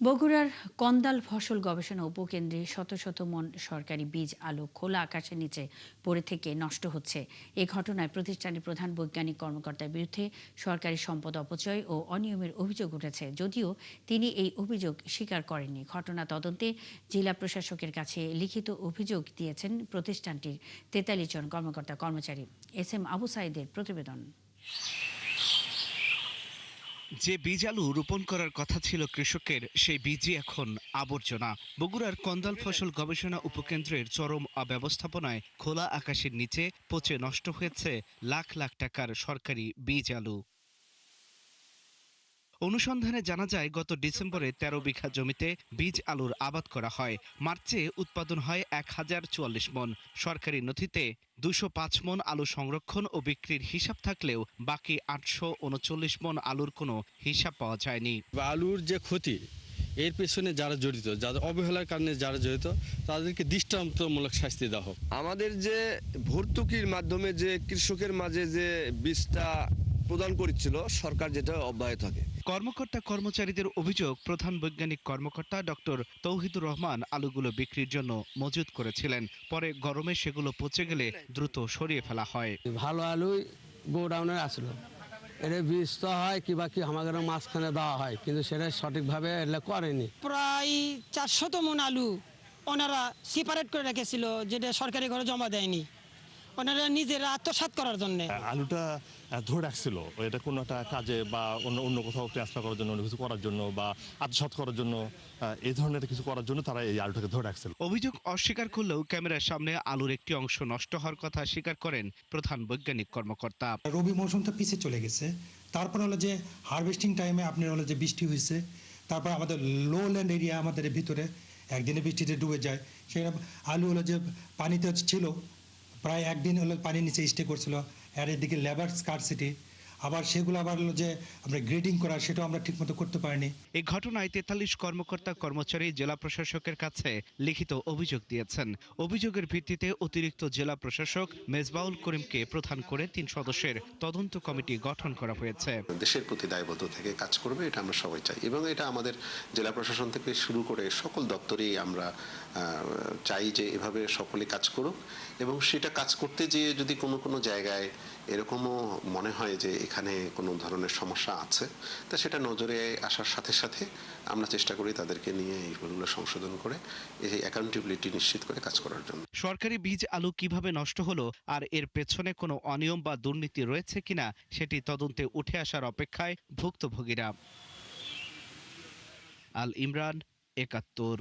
বগুড়ার কন্দাল ফসল গবেষণা উপকেন্দ্রে শত শত মন সরকারি বীজ আলু খোলা আকাশের নিচে পড়ে থেকে নষ্ট হচ্ছে। এ ঘটনায় প্রতিষ্ঠানের প্রধান বৈজ্ঞানিক কর্মকর্তার বিরুদ্ধে সরকারি সম্পদ অপচয় ও অনিয়মের অভিযোগ উঠেছে, যদিও তিনি এই অভিযোগ স্বীকার করেননি। ঘটনা তদন্তে জেলা প্রশাসকের কাছে লিখিত অভিযোগ দিয়েছেন প্রতিষ্ঠানটির ৪৩ জন কর্মকর্তা কর্মচারী। এস এম আবু সাইদের প্রতিবেদন। যে বীজ আলু রোপণ করার কথা ছিল কৃষকের, সেই বীজই এখন আবর্জনা। বগুড়ার কন্দাল ফসল গবেষণা উপকেন্দ্রের চরম অব্যবস্থাপনায় খোলা আকাশের নিচে পচে নষ্ট হয়েছে লাখ লাখ টাকার সরকারি বীজ আলু। অনুসন্ধানে জানা যায়, গত ডিসেম্বরে ১৩ বিঘা জমিতে বীজ আলুর আবাদ করা হয়। মার্চে উৎপাদন হয় ১,০৪৪ মন। সরকারি নথিতে ২০৫ মন আলু সংরক্ষণ ও বিক্রির হিসাব থাকলেও বাকি ৮৩৯ মন আলুর কোনো হিসাব পাওয়া যায়নি। আলুর যে ক্ষতি, এর পেছনে যারা জড়িত, যাদের অবহেলার কারণে যারা জড়িত, তাদেরকে দৃষ্টান্তমূলক শাস্তি দেওয়া হোক। আমাদের যে ভর্তুকির মাধ্যমে যে কৃষকের মাঝে যে বীজটা প্রদান করছিল, সরকার যেটা অব্যাহত থাকে। কর্মকর্তা কর্মচারীদের অভিযোগ, প্রধান বৈজ্ঞানিক কর্মকর্তা ডক্টর তৌহিদুর রহমান আলুগুলো বিক্রির জন্য মজুত করেছিলেন। পরে গরমে সেগুলো পচে গেলে দ্রুত সরিয়ে ফেলা হয়। ভালো আলুই গোডাউনের আসলো, এর বীজ তো হয় কি বাকি আমাদের মাঝখানে দেওয়া হয়, কিন্তু সেটা সঠিকভাবে এগুলো করেনি। প্রায় ৪০০ মন আলু ওনারা সেপারেট করে রেখেছিল, যেটা সরকারি ঘরে জমা দেয়নি, ওনারা নিজেরা আত্মসাৎ করার জন্য। আলুটা ধরে রাখছিল, এটা কোনো একটা কাজে বা অন্য কোথাও ট্রান্সফার করার জন্য, অন্য কিছু করার জন্য বা আত্মসাৎ করার জন্য, এই ধরনের কিছু করার জন্য তারা এই আলুটাকে ধরে রাখছিল। অভিযোগ অস্বীকার করলেও ক্যামেরার সামনে আলুর একটি অংশ নষ্ট হওয়ার কথা স্বীকার করেন প্রধান বৈজ্ঞানিক কর্মকর্তা। রবি মৌসুম তো পিছিয়ে চলে গেছে, তারপর হলো যে হারভেস্টিং টাইমে আপনার হলো যে বৃষ্টি হয়েছে, তারপর আমাদের লো ল্যান্ড এরিয়া আমাদের ভিতরে একদিনে বৃষ্টিতে ডুবে যায়। সেটা আলু হলো যে পানিতে ছিল, প্রায় একদিন হলো পানির নিচে স্টে করছিল। আর এদিকে লেবার স্কারসিটি, আবার সেগুলো আবার হলো যে আমরা গ্রেডিং করা, সেটাও আমরা ঠিকমতো করতে পারিনি। এই ঘটনায় ৪৩ কর্মকর্তা কর্মচারী জেলা প্রশাসকের কাছে লিখিত অভিযোগ দিয়েছেন। অভিযোগের ভিত্তিতে অতিরিক্ত জেলা প্রশাসক মেজবাউল করিমকে প্রধান করে ৩ সদস্যের তদন্ত কমিটি গঠন করা হয়েছে। দেশের প্রতি দায়বদ্ধ থেকে কাজ করবে, এটা আমরা সবাই চাই, এবং এটা আমাদের জেলা প্রশাসন থেকে শুরু করে সকল দপ্তরেই আমরা চাই যে এভাবে সকলে কাজ করুক। এবং সেটা কাজ করতে যেয়ে যদি কোনো জায়গায় এরকমও মনে হয় যে এখানে কোনো ধরনের সমস্যা আছে, তা সেটা নজরে আসার সাথে সাথে আমরা চেষ্টা করি তাদেরকে নিয়ে এইগুলো সংশোধন করে এই অ্যাকাউন্টেবিলিটি নিশ্চিত করে কাজ করার জন্য। সরকারি বীজ আলু কিভাবে নষ্ট হলো আর এর পেছনে কোনো অনিয়ম বা দুর্নীতি রয়েছে কিনা সেটি তদন্তে উঠে আসার অপেক্ষায় ভুক্তভোগীরা। আল ইমরান, ৭১।